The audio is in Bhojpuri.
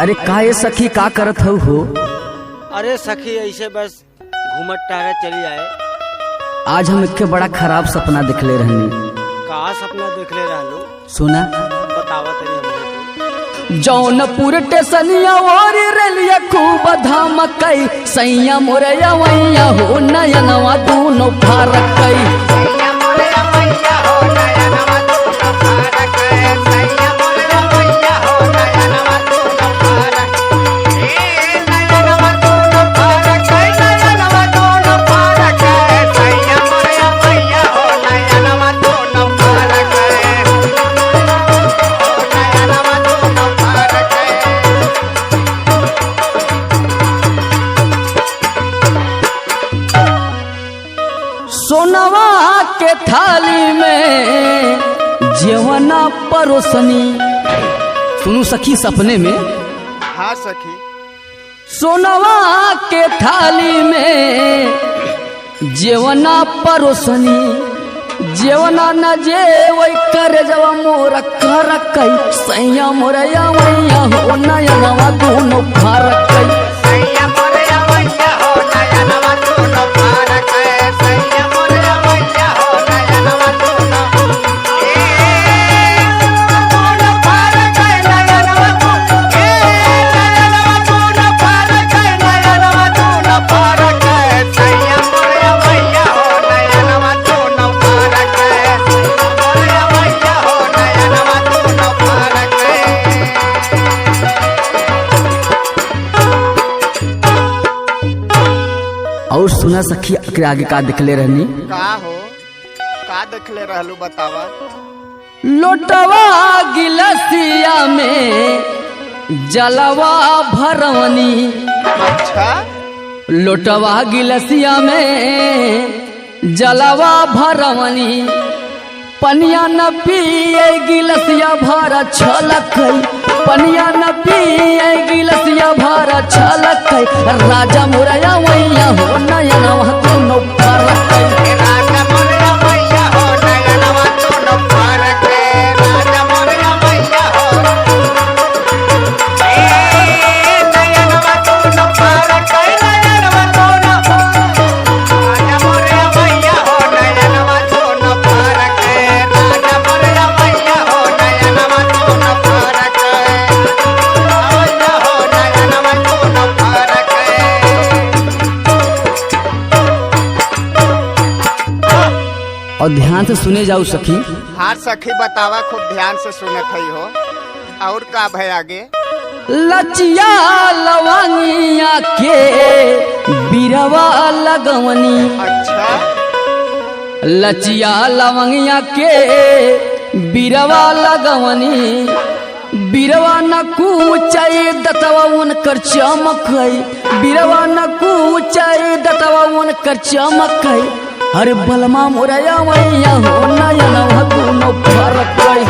अरे का ये सखी का करत हो? अरे सखी ऐसे बस घूमत टहरत चली आए। आज हम एक बड़ा खराब सपना देखले रहनी। का सपना देखले रहलू? सुना बतावा तनी हमके। जौनपुर टेसनिया और रेलिया खूब धमकई सैया मोरया वैया हो नयनवा दोनों फारकई। सोनवा के थाली में जेवना परोसनी। सुनू सखी सपने में। हाँ सखी। सोनवा के थाली में जेवना परोसनी जेवना न जेवै कर जवा मोर करकई सैया मोरया वैया हो नयनवा दोनों फारकई। और सुना सखी आगे का दिखले रहनी। का हो का देखले रहलू बतावा। लोटवा गिलसिया में जलवा भरवनी। अच्छा। लोटवा गिलसिया में जलवा भरवनी पनिया न पिए गिलसिया भरा छलकई पनिया न पिए गिलसिया भरा छलकई राजा मोरया वैया हो नयनवा दोनों फारकई। और ध्यान से सुने जाओ सखी। हाँ सखी बतावा खूब ध्यान से सुनत हई हो। और का भय आगे। लचिया लवंगिया के बिरवा लगवनी। अच्छा। लचिया लवंगिया के बिरवा लगवनी बिरवा न कूचाई दतवा उनकर चमकई बिरवा न कूचाई दतवा उनकर चमकई। अरे बलमा मोरया वैया हो नयनवा दोनों फारकई।